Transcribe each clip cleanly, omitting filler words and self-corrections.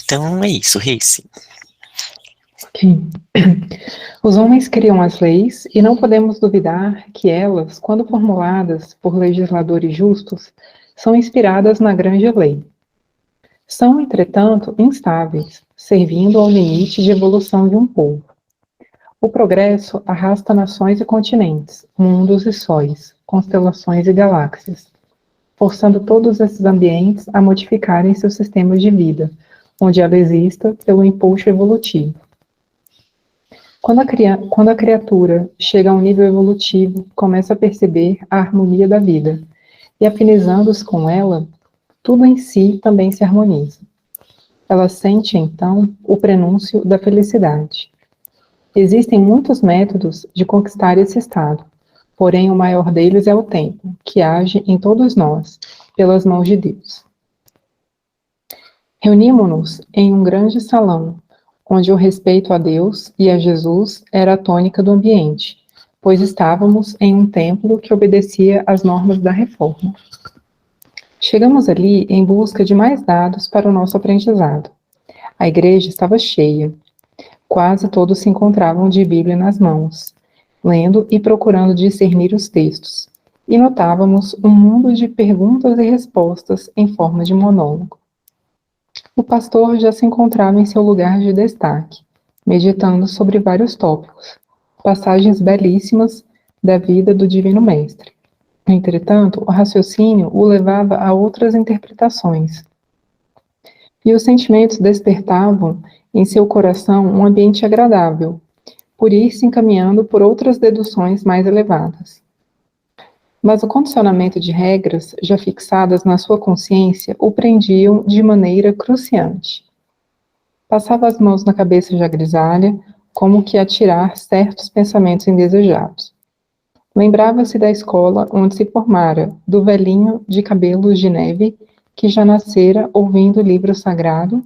Então é isso, Race. Ok. Os homens criam as leis e não podemos duvidar que elas, quando formuladas por legisladores justos, são inspiradas na grande lei. São, entretanto, instáveis, servindo ao limite de evolução de um povo. O progresso arrasta nações e continentes, mundos e sóis, constelações e galáxias, forçando todos esses ambientes a modificarem seus sistemas de vida, onde ela exista pelo impulso evolutivo. Quando a criatura chega a um nível evolutivo, começa a perceber a harmonia da vida, e afinizando-se com ela, tudo em si também se harmoniza. Ela sente, então, o prenúncio da felicidade. Existem muitos métodos de conquistar esse estado, porém o maior deles é o tempo, que age em todos nós, pelas mãos de Deus. Reunimos-nos em um grande salão, onde o respeito a Deus e a Jesus era a tônica do ambiente, pois estávamos em um templo que obedecia às normas da reforma. Chegamos ali em busca de mais dados para o nosso aprendizado. A igreja estava cheia. Quase todos se encontravam de Bíblia nas mãos, lendo e procurando discernir os textos. E notávamos um mundo de perguntas e respostas em forma de monólogo. O pastor já se encontrava em seu lugar de destaque, meditando sobre vários tópicos, passagens belíssimas da vida do Divino Mestre. Entretanto, o raciocínio o levava a outras interpretações, e os sentimentos despertavam em seu coração um ambiente agradável, por ir se encaminhando por outras deduções mais elevadas. Mas o condicionamento de regras já fixadas na sua consciência o prendiam de maneira cruciante. Passava as mãos na cabeça já grisalha, como que a tirar certos pensamentos indesejados. Lembrava-se da escola onde se formara, do velhinho de cabelos de neve, que já nascera ouvindo o livro sagrado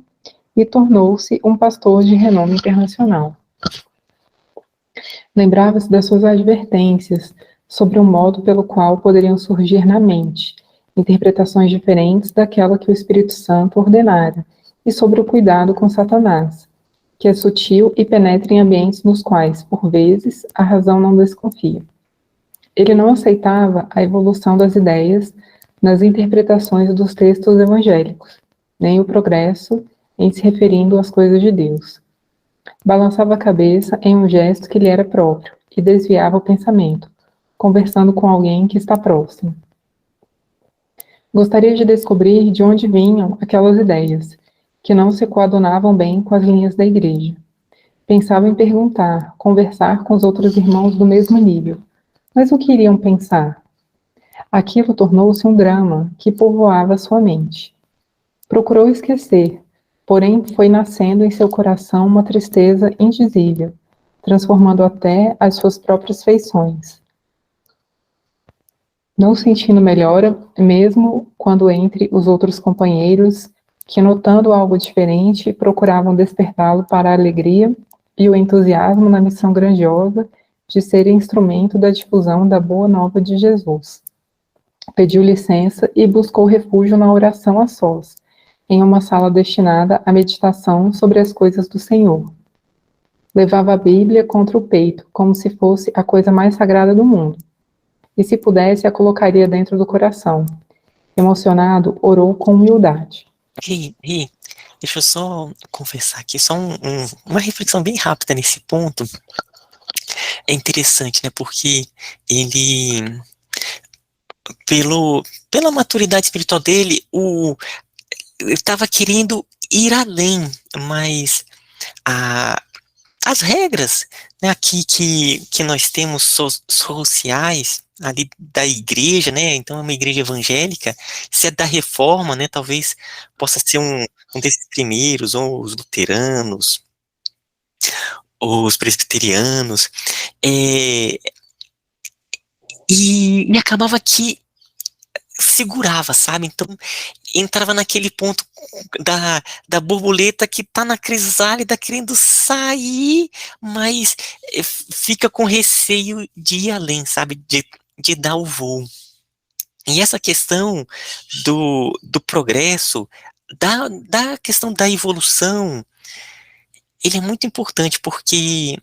e tornou-se um pastor de renome internacional. Lembrava-se das suas advertências sobre o modo pelo qual poderiam surgir na mente interpretações diferentes daquela que o Espírito Santo ordenara, e sobre o cuidado com Satanás, que é sutil e penetra em ambientes nos quais, por vezes, a razão não desconfia. Ele não aceitava a evolução das ideias nas interpretações dos textos evangélicos, nem o progresso em se referindo às coisas de Deus. Balançava a cabeça em um gesto que lhe era próprio e desviava o pensamento, conversando com alguém que está próximo. Gostaria de descobrir de onde vinham aquelas ideias, que não se coadunavam bem com as linhas da igreja. Pensava em perguntar, conversar com os outros irmãos do mesmo nível. Mas o que iriam pensar? Aquilo tornou-se um drama que povoava sua mente. Procurou esquecer, porém foi nascendo em seu coração uma tristeza indizível, transformando até as suas próprias feições. Não sentindo melhora, mesmo quando entre os outros companheiros, que notando algo diferente, procuravam despertá-lo para a alegria e o entusiasmo na missão grandiosa de ser instrumento da difusão da boa nova de Jesus. Pediu licença e buscou refúgio na oração a sós, em uma sala destinada à meditação sobre as coisas do Senhor. Levava a Bíblia contra o peito, como se fosse a coisa mais sagrada do mundo, e se pudesse a colocaria dentro do coração. Emocionado, orou com humildade. E deixa eu só confessar aqui, só uma reflexão bem rápida nesse ponto. É interessante, né, porque ele, pela maturidade espiritual dele, ele estava querendo ir além, mas as regras, né, aqui que nós temos sociais ali da igreja, né, então é uma igreja evangélica, se é da reforma, né, talvez possa ser um desses primeiros, ou os luteranos, ou os presbiterianos, e acabava que segurava, sabe? Então, entrava naquele ponto da borboleta que tá na crisálida querendo sair, mas fica com receio de ir além, sabe? De dar o voo. E essa questão do progresso da questão da evolução, ele é muito importante, porque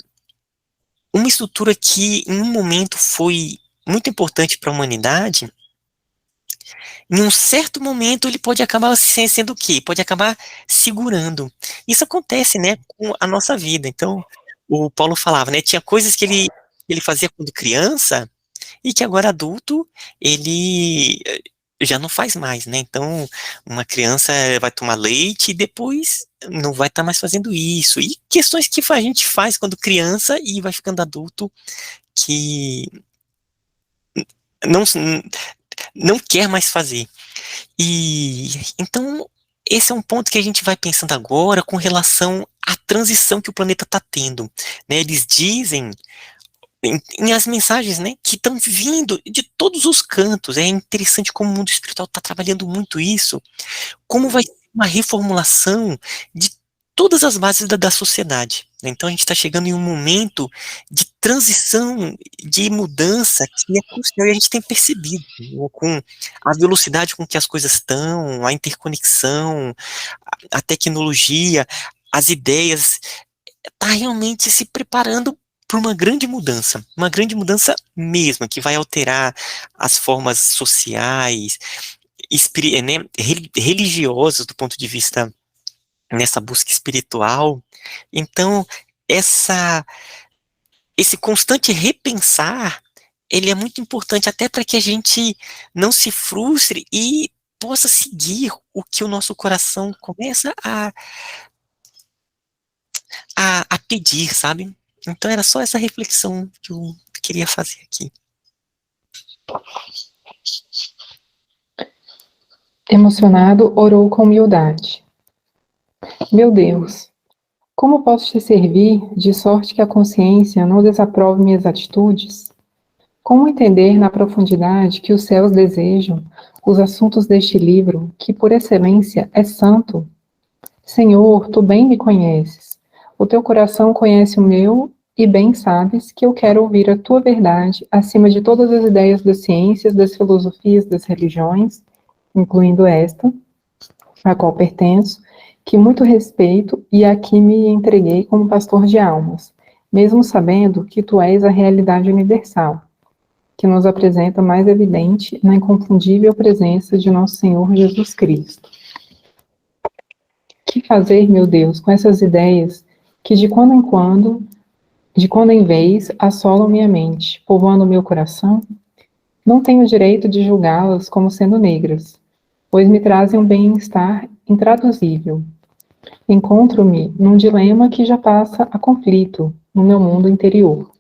uma estrutura que em um momento foi muito importante para a humanidade, em um certo momento ele pode acabar sendo o quê? Pode acabar segurando. Isso acontece, né, com a nossa vida. Então, o Paulo falava, né, tinha coisas que ele fazia quando criança e que agora adulto ele já não faz mais, né? Então, uma criança vai tomar leite e depois não vai estar mais fazendo isso. E questões que a gente faz quando criança e vai ficando adulto que não, não quer mais fazer. E então esse é um ponto que a gente vai pensando agora com relação à transição que o planeta está tendo, né? Eles dizem em as mensagens, né, que estão vindo de todos os cantos. É interessante como o mundo espiritual está trabalhando muito isso, como vai ser uma reformulação de todas as bases da sociedade, né? Então a gente está chegando em um momento de transição, de mudança que é crucial e a gente tem percebido, né, com a velocidade com que as coisas estão, a interconexão, a tecnologia, as ideias, está realmente se preparando para uma grande mudança mesmo, que vai alterar as formas sociais, né, religiosas do ponto de vista nessa busca espiritual. Então, essa, esse constante repensar, ele é muito importante até para que a gente não se frustre e possa seguir o que o nosso coração começa a pedir, sabe? Então era só essa reflexão que eu queria fazer aqui. Emocionado, orou com humildade. Meu Deus, como posso te servir de sorte que a consciência não desaprove minhas atitudes? Como entender na profundidade que os céus desejam os assuntos deste livro, que por excelência é santo? Senhor, tu bem me conheces. O teu coração conhece o meu e bem sabes que eu quero ouvir a tua verdade acima de todas as ideias das ciências, das filosofias, das religiões, incluindo esta, a qual pertenço, que muito respeito e a que me entreguei como pastor de almas, mesmo sabendo que tu és a realidade universal, que nos apresenta mais evidente na inconfundível presença de nosso Senhor Jesus Cristo. Que fazer, meu Deus, com essas ideias que de quando em vez, assolam minha mente, povoando meu coração? Não tenho direito de julgá-las como sendo negras, pois me trazem um bem-estar intraduzível. Encontro-me num dilema que já passa a conflito no meu mundo interior.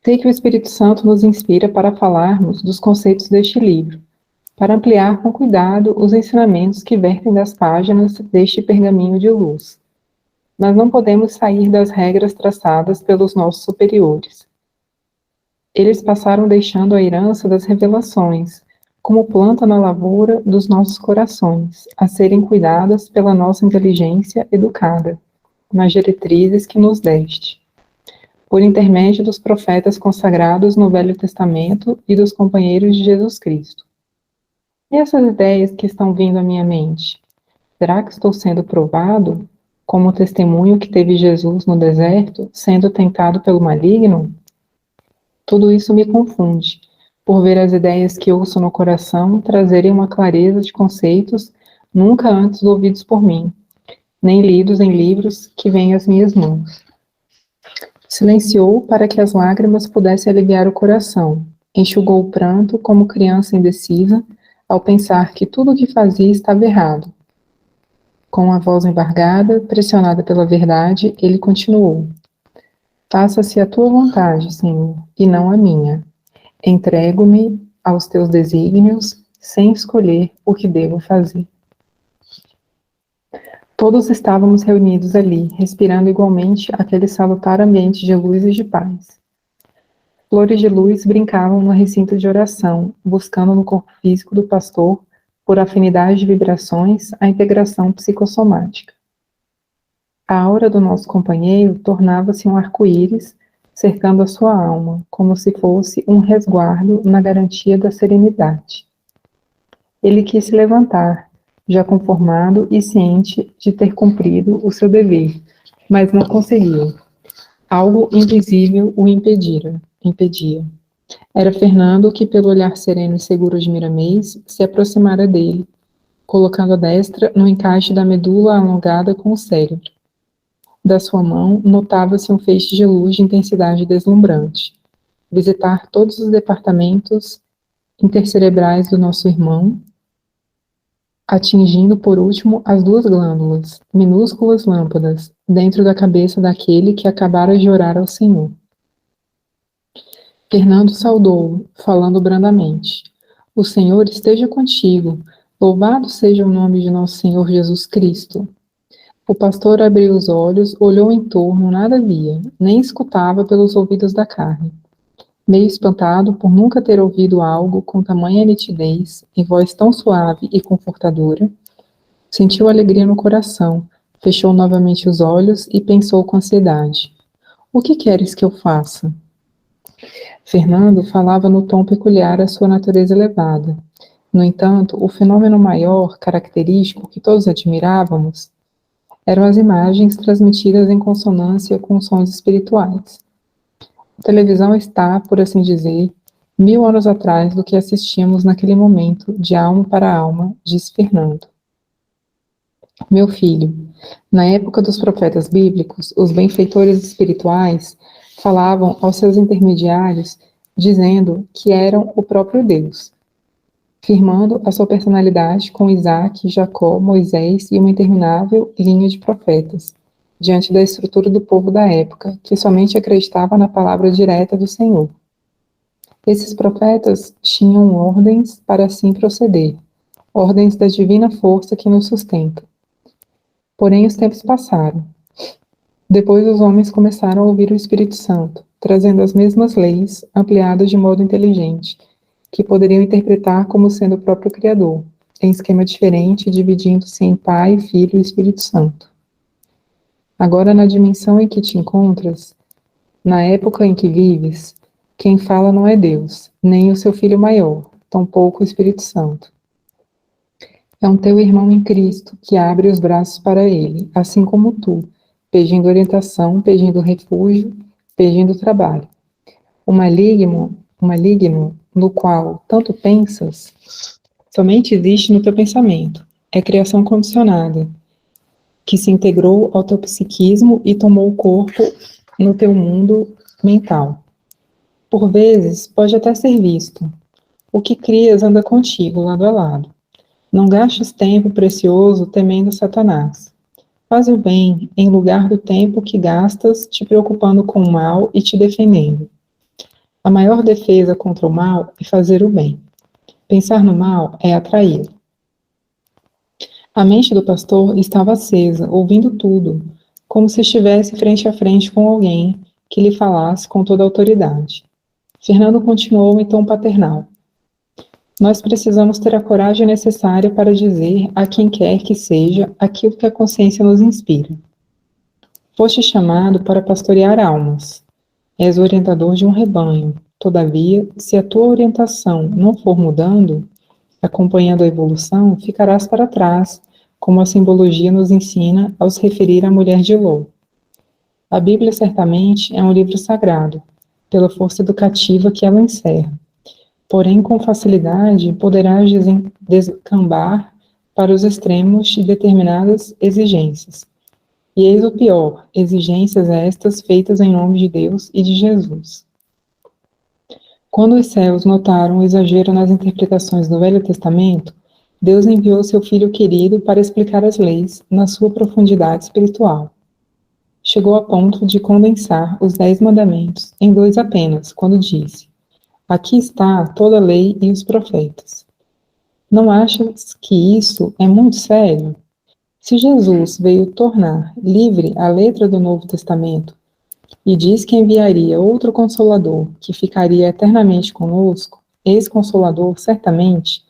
Sei que o Espírito Santo nos inspira para falarmos dos conceitos deste livro, para ampliar com cuidado os ensinamentos que vertem das páginas deste pergaminho de luz. Mas não podemos sair das regras traçadas pelos nossos superiores. Eles passaram deixando a herança das revelações, como planta na lavoura dos nossos corações, a serem cuidadas pela nossa inteligência educada, nas diretrizes que nos deste, por intermédio dos profetas consagrados no Velho Testamento e dos companheiros de Jesus Cristo. E essas ideias que estão vindo à minha mente? Será que estou sendo provado, como o testemunho que teve Jesus no deserto, sendo tentado pelo maligno? Tudo isso me confunde, por ver as ideias que ouço no coração trazerem uma clareza de conceitos nunca antes ouvidos por mim, nem lidos em livros que vêm às minhas mãos. Silenciou para que as lágrimas pudessem aliviar o coração, enxugou o pranto como criança indecisa, ao pensar que tudo o que fazia estava errado. Com a voz embargada, pressionada pela verdade, ele continuou: faça-se a tua vontade, Senhor, e não a minha. Entrego-me aos teus desígnios, sem escolher o que devo fazer. Todos estávamos reunidos ali, respirando igualmente aquele salutar ambiente de luz e de paz. Flores de luz brincavam no recinto de oração, buscando no corpo físico do pastor, por afinidade de vibrações, a integração psicossomática. A aura do nosso companheiro tornava-se um arco-íris, cercando a sua alma, como se fosse um resguardo na garantia da serenidade. Ele quis se levantar, já conformado e ciente de ter cumprido o seu dever, mas não conseguiu. Algo invisível o impedia. Era Fernando que, pelo olhar sereno e seguro de Miramês, se aproximara dele, colocando a destra no encaixe da medula alongada com o cérebro. Da sua mão, notava-se um feixe de luz de intensidade deslumbrante. Visitar todos os departamentos intercerebrais do nosso irmão, atingindo por último as duas glândulas, minúsculas lâmpadas, dentro da cabeça daquele que acabara de orar ao Senhor. Fernando saudou-o, falando brandamente. O Senhor esteja contigo. Louvado seja o nome de nosso Senhor Jesus Cristo. O pastor abriu os olhos, olhou em torno, nada via, nem escutava pelos ouvidos da carne. Meio espantado por nunca ter ouvido algo com tamanha nitidez, em voz tão suave e confortadora, sentiu alegria no coração, fechou novamente os olhos e pensou com ansiedade. O que queres que eu faça? Fernando falava no tom peculiar à sua natureza elevada. No entanto, o fenômeno maior, característico, que todos admirávamos, eram as imagens transmitidas em consonância com os sons espirituais. A televisão está, por assim dizer, 1000 anos atrás do que assistimos naquele momento, de alma para alma, disse Fernando. Meu filho, na época dos profetas bíblicos, os benfeitores espirituais falavam aos seus intermediários, dizendo que eram o próprio Deus, firmando a sua personalidade com Isaac, Jacó, Moisés e uma interminável linha de profetas, diante da estrutura do povo da época, que somente acreditava na palavra direta do Senhor. Esses profetas tinham ordens para assim proceder, ordens da divina força que nos sustenta. Porém, os tempos passaram. Depois os homens começaram a ouvir o Espírito Santo, trazendo as mesmas leis, ampliadas de modo inteligente, que poderiam interpretar como sendo o próprio Criador, em esquema diferente, dividindo-se em Pai, Filho e Espírito Santo. Agora, na dimensão em que te encontras, na época em que vives, quem fala não é Deus, nem o seu Filho maior, tampouco o Espírito Santo. É um teu irmão em Cristo que abre os braços para ele, assim como tu, pedindo orientação, pedindo refúgio, pedindo trabalho. O maligno no qual tanto pensas, somente existe no teu pensamento. É criação condicionada, que se integrou ao teu psiquismo e tomou o corpo no teu mundo mental. Por vezes, pode até ser visto. O que crias anda contigo, lado a lado. Não gastes tempo precioso temendo Satanás. Faz o bem em lugar do tempo que gastas te preocupando com o mal e te defendendo. A maior defesa contra o mal é fazer o bem. Pensar no mal é atraí-lo. A mente do pastor estava acesa, ouvindo tudo, como se estivesse frente a frente com alguém que lhe falasse com toda a autoridade. Fernando continuou em tom paternal. Nós precisamos ter a coragem necessária para dizer a quem quer que seja aquilo que a consciência nos inspira. Foste chamado para pastorear almas. És o orientador de um rebanho. Todavia, se a tua orientação não for mudando, acompanhando a evolução, ficarás para trás, como a simbologia nos ensina ao se referir à mulher de Ló. A Bíblia certamente é um livro sagrado, pela força educativa que ela encerra. Porém, com facilidade, poderás descambar para os extremos de determinadas exigências. E eis o pior, exigências estas feitas em nome de Deus e de Jesus. Quando os céus notaram o exagero nas interpretações do Velho Testamento, Deus enviou seu Filho querido para explicar as leis na sua profundidade espiritual. Chegou a ponto de condensar os 10 mandamentos em 2 apenas, quando disse: aqui está toda a lei e os profetas. Não achas que isso é muito sério? Se Jesus veio tornar livre a letra do Novo Testamento e diz que enviaria outro Consolador que ficaria eternamente conosco, esse Consolador certamente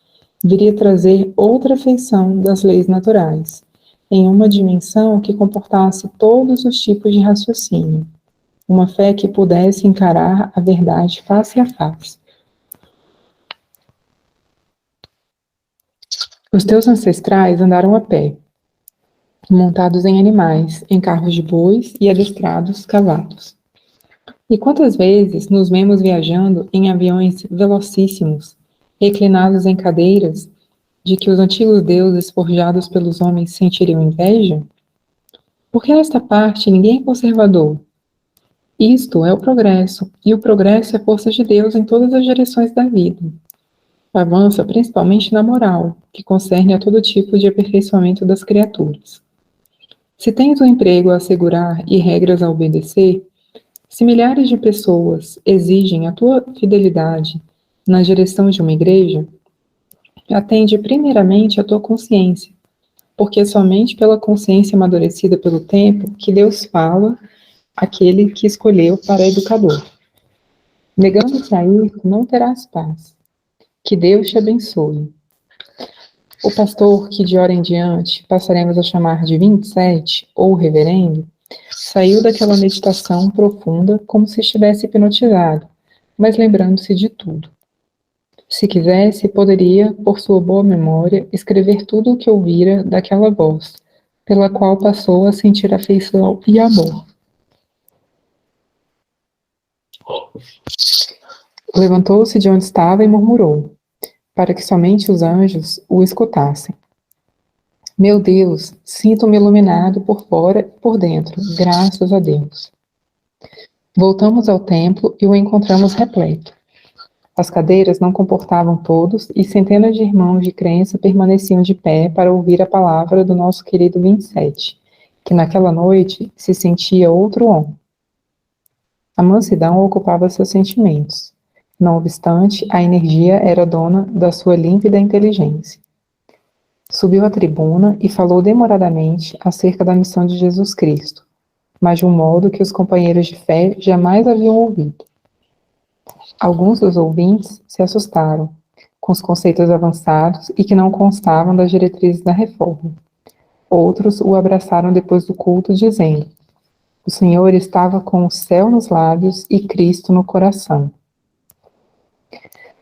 viria trazer outra feição das leis naturais, em uma dimensão que comportasse todos os tipos de raciocínio, uma fé que pudesse encarar a verdade face a face. Os teus ancestrais andaram a pé, montados em animais, em carros de bois e adestrados cavalos. E quantas vezes nos vemos viajando em aviões velocíssimos, reclinados em cadeiras, de que os antigos deuses forjados pelos homens sentiriam inveja? Porque nesta parte ninguém é conservador. Isto é o progresso, e o progresso é a força de Deus em todas as direções da vida. Avança principalmente na moral, que concerne a todo tipo de aperfeiçoamento das criaturas. Se tens um emprego a assegurar e regras a obedecer, se milhares de pessoas exigem a tua fidelidade na direção de uma igreja, atende primeiramente à tua consciência, porque é somente pela consciência amadurecida pelo tempo que Deus fala àquele que escolheu para educador. Negando-se a isso, não terás paz. Que Deus te abençoe. O pastor, que de hora em diante passaremos a chamar de 27, ou reverendo, saiu daquela meditação profunda como se estivesse hipnotizado, mas lembrando-se de tudo. Se quisesse, poderia, por sua boa memória, escrever tudo o que ouvira daquela voz, pela qual passou a sentir afeição e amor. Levantou-se de onde estava e murmurou, para que somente os anjos o escutassem. Meu Deus, sinto-me iluminado por fora e por dentro, graças a Deus. Voltamos ao templo e o encontramos repleto. As cadeiras não comportavam todos e centenas de irmãos de crença permaneciam de pé para ouvir a palavra do nosso querido 27, que naquela noite se sentia outro homem. A mansidão ocupava seus sentimentos. Não obstante, a energia era dona da sua límpida inteligência. Subiu à tribuna e falou demoradamente acerca da missão de Jesus Cristo, mas de um modo que os companheiros de fé jamais haviam ouvido. Alguns dos ouvintes se assustaram com os conceitos avançados e que não constavam das diretrizes da reforma. Outros o abraçaram depois do culto, dizendo: o Senhor estava com o céu nos lábios e Cristo no coração.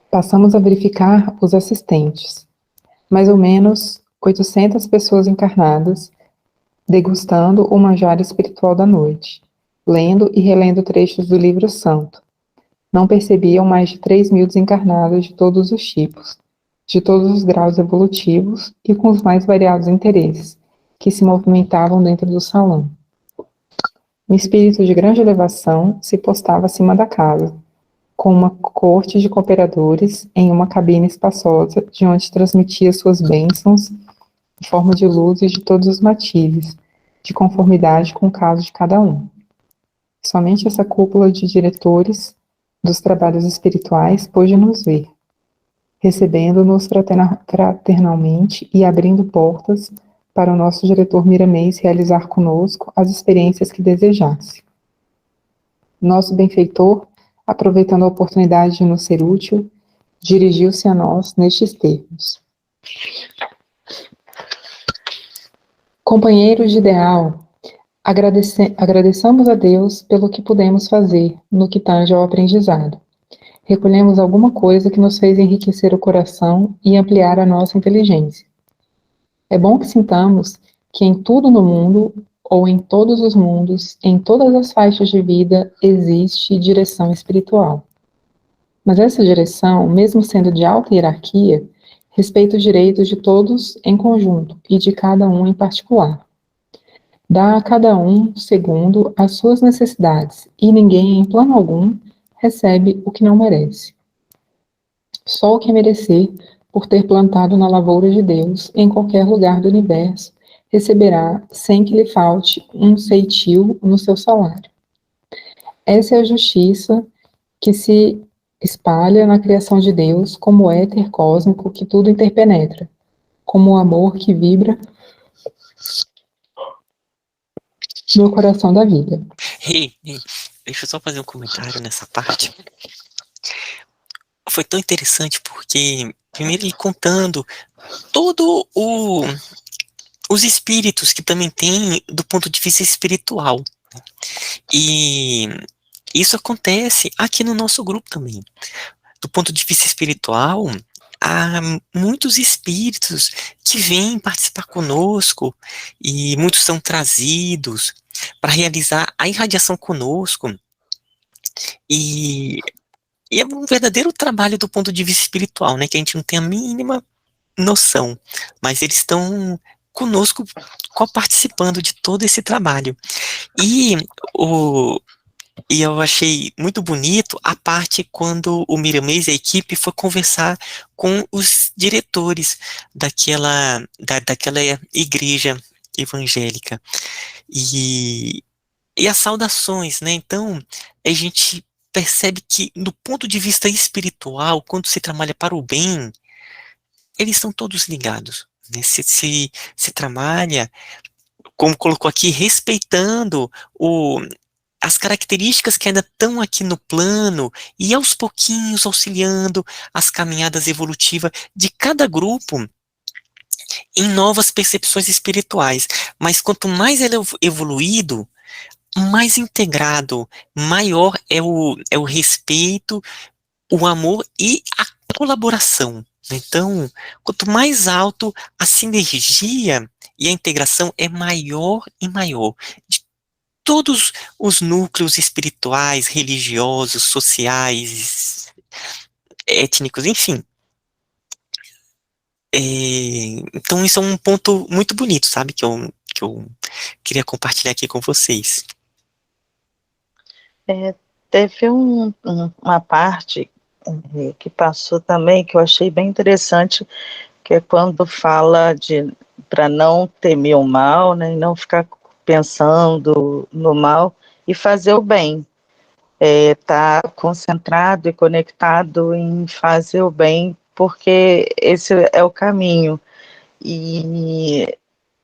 Passamos a verificar os assistentes. Mais ou menos 800 pessoas encarnadas, degustando o manjar espiritual da noite, lendo e relendo trechos do livro santo. Não percebiam mais de 3.000 desencarnados de todos os tipos, de todos os graus evolutivos e com os mais variados interesses, que se movimentavam dentro do salão. Um espírito de grande elevação se postava acima da casa, com uma corte de cooperadores em uma cabine espaçosa, de onde transmitia suas bênçãos em forma de luzes de todos os matizes, de conformidade com o caso de cada um. Somente essa cúpula de diretores dos trabalhos espirituais pôde nos ver, recebendo-nos fraternalmente e abrindo portas para o nosso diretor Miramês realizar conosco as experiências que desejasse. Nosso benfeitor, aproveitando a oportunidade de nos ser útil, dirigiu-se a nós nestes termos. Companheiros de ideal, agradeçamos a Deus pelo que pudemos fazer no que tange ao aprendizado. Recolhemos alguma coisa que nos fez enriquecer o coração e ampliar a nossa inteligência. É bom que sintamos que em tudo no mundo, ou em todos os mundos, em todas as faixas de vida, existe direção espiritual. Mas essa direção, mesmo sendo de alta hierarquia, respeita os direitos de todos em conjunto e de cada um em particular. Dá a cada um segundo as suas necessidades e ninguém, em plano algum, recebe o que não merece. Só o que merecer, por ter plantado na lavoura de Deus, em qualquer lugar do universo, receberá sem que lhe falte um ceitil no seu salário. Essa é a justiça que se espalha na criação de Deus como o éter cósmico que tudo interpenetra, como o amor que vibra no coração da vida. Ei, deixa eu só fazer um comentário nessa parte. Foi tão interessante porque, primeiro ele contando todo os espíritos que também tem do ponto de vista espiritual. E isso acontece aqui no nosso grupo também. Do ponto de vista espiritual, há muitos espíritos que vêm participar conosco e muitos são trazidos para realizar a irradiação conosco e, e é um verdadeiro trabalho do ponto de vista espiritual, né, que a gente não tem a mínima noção, mas eles estão conosco participando de todo esse trabalho. E o, E eu achei muito bonito a parte quando o Miramês e a equipe foi conversar com os diretores daquela igreja evangélica. E, e as saudações, né? Então, a gente percebe que, do ponto de vista espiritual, quando se trabalha para o bem, eles estão todos ligados. Né? Se trabalha, como colocou aqui, respeitando as características que ainda estão aqui no plano e aos pouquinhos auxiliando as caminhadas evolutivas de cada grupo em novas percepções espirituais. Mas quanto mais ele é evoluído, mais integrado, maior é o respeito, o amor e a colaboração. Então, quanto mais alto a sinergia e a integração é maior e maior. De todos os núcleos espirituais, religiosos, sociais, étnicos, enfim. Então isso é um ponto muito bonito, sabe, que eu queria compartilhar aqui com vocês. Teve uma parte que passou também que eu achei bem interessante, que é quando fala de para não temer o mal, né, e não ficar pensando no mal e fazer o bem. Tá concentrado e conectado em fazer o bem, porque esse é o caminho. E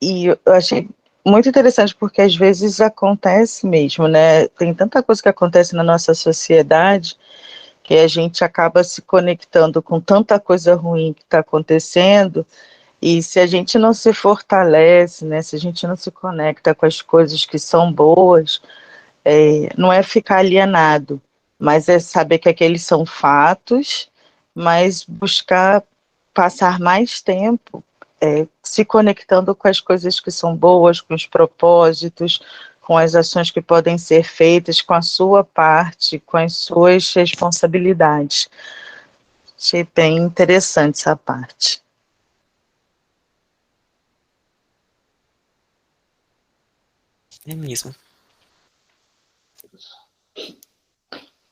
eu achei muito interessante, porque às vezes acontece mesmo, né? Tem tanta coisa que acontece na nossa sociedade que a gente acaba se conectando com tanta coisa ruim que está acontecendo, e se a gente não se fortalece, né? Se a gente não se conecta com as coisas que são boas, não é ficar alienado, mas é saber que aqueles são fatos, mas buscar passar mais tempo se conectando com as coisas que são boas, com os propósitos, com as ações que podem ser feitas, com a sua parte, com as suas responsabilidades. Achei bem interessante essa parte. É mesmo.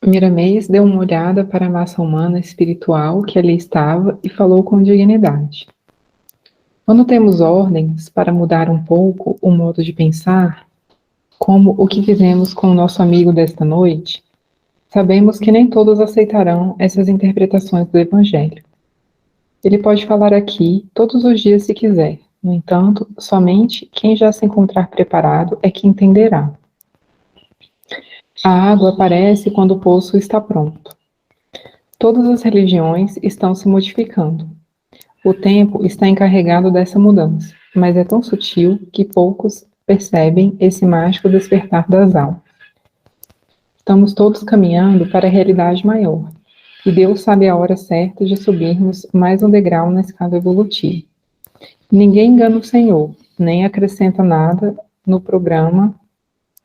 Miramês deu uma olhada para a massa humana espiritual que ali estava e falou com dignidade. Quando temos ordens para mudar um pouco o modo de pensar, como o que fizemos com o nosso amigo desta noite, sabemos que nem todos aceitarão essas interpretações do Evangelho. Ele pode falar aqui todos os dias se quiser, no entanto, somente quem já se encontrar preparado é que entenderá. A água aparece quando o poço está pronto. Todas as religiões estão se modificando. O tempo está encarregado dessa mudança, mas é tão sutil que poucos percebem esse mágico despertar das almas. Estamos todos caminhando para a realidade maior, e Deus sabe a hora certa de subirmos mais um degrau na escala evolutiva. Ninguém engana o Senhor, nem acrescenta nada no programa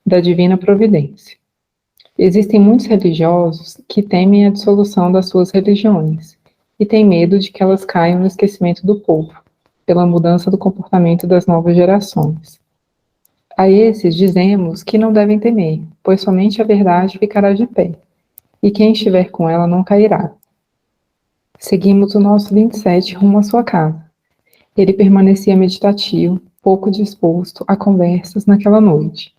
da divina providência. Existem muitos religiosos que temem a dissolução das suas religiões e têm medo de que elas caiam no esquecimento do povo, pela mudança do comportamento das novas gerações. A esses dizemos que não devem temer, pois somente a verdade ficará de pé, e quem estiver com ela não cairá. Seguimos o nosso 27 rumo à sua casa. Ele permanecia meditativo, pouco disposto a conversas naquela noite.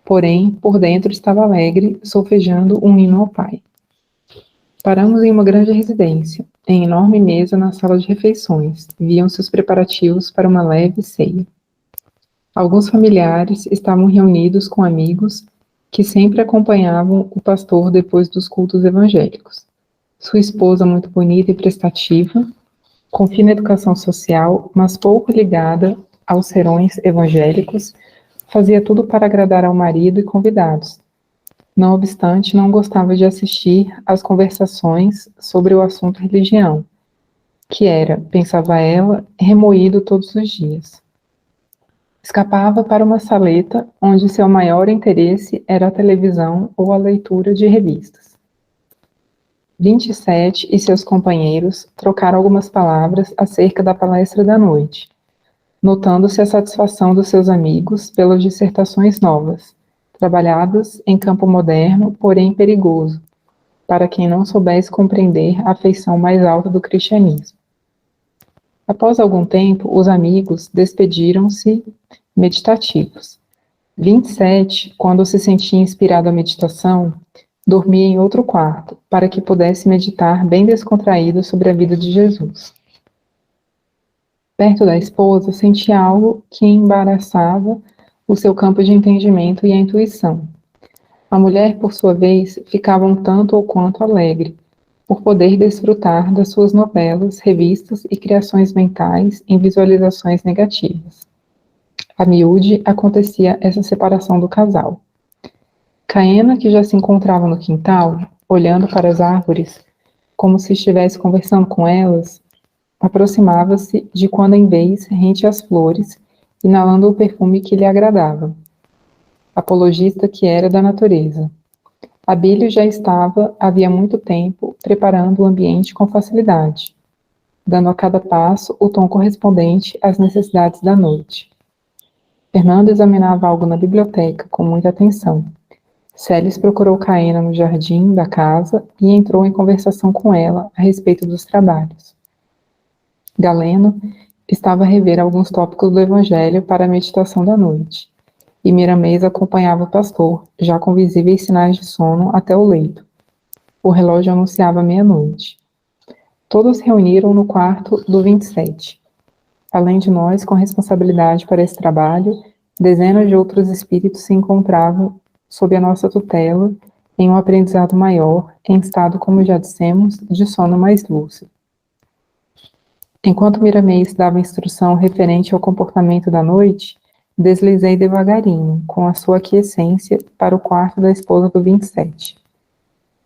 Porém, por dentro estava alegre, solfejando um hino ao Pai. Paramos em uma grande residência, em enorme mesa na sala de refeições. Viam-se os preparativos para uma leve ceia. Alguns familiares estavam reunidos com amigos que sempre acompanhavam o pastor depois dos cultos evangélicos. Sua esposa, muito bonita e prestativa, com fina educação social, mas pouco ligada aos serões evangélicos, fazia tudo para agradar ao marido e convidados. Não obstante, não gostava de assistir às conversações sobre o assunto religião, que era, pensava ela, remoído todos os dias. Escapava para uma saleta onde seu maior interesse era a televisão ou a leitura de revistas. 27 e seus companheiros trocaram algumas palavras acerca da palestra da noite, notando-se a satisfação dos seus amigos pelas dissertações novas, trabalhadas em campo moderno, porém perigoso, para quem não soubesse compreender a feição mais alta do cristianismo. Após algum tempo, os amigos despediram-se meditativos. 27, quando se sentia inspirado à meditação, dormia em outro quarto, para que pudesse meditar bem descontraído sobre a vida de Jesus. Perto da esposa, sentia algo que embaraçava o seu campo de entendimento e a intuição. A mulher, por sua vez, ficava um tanto ou quanto alegre, por poder desfrutar das suas novelas, revistas e criações mentais em visualizações negativas. A miúde acontecia essa separação do casal. Caena, que já se encontrava no quintal, olhando para as árvores, como se estivesse conversando com elas, aproximava-se de quando em vez rente às flores, inalando o perfume que lhe agradava. Apologista que era da natureza. Abílio já estava, havia muito tempo, preparando o ambiente com facilidade, dando a cada passo o tom correspondente às necessidades da noite. Fernando examinava algo na biblioteca com muita atenção. Celis procurou Caena no jardim da casa e entrou em conversação com ela a respeito dos trabalhos. Galeno estava a rever alguns tópicos do Evangelho para a meditação da noite, e Miramês acompanhava o pastor, já com visíveis sinais de sono, até o leito. O relógio anunciava meia-noite. Todos se reuniram no quarto do 27. Além de nós, com responsabilidade para esse trabalho, dezenas de outros espíritos se encontravam sob a nossa tutela, em um aprendizado maior, em estado, como já dissemos, de sono mais lúcido. Enquanto Miramês dava instrução referente ao comportamento da noite, deslizei devagarinho, com a sua aquiescência, para o quarto da esposa do 27.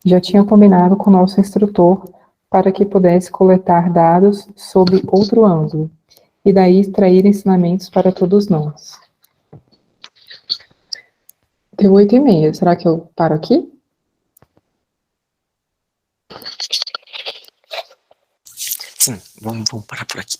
Já tinha combinado com nosso instrutor para que pudesse coletar dados sob outro ângulo, e daí extrair ensinamentos para todos nós. Deu 8h30, será que eu paro aqui? Sim, vamos parar por aqui.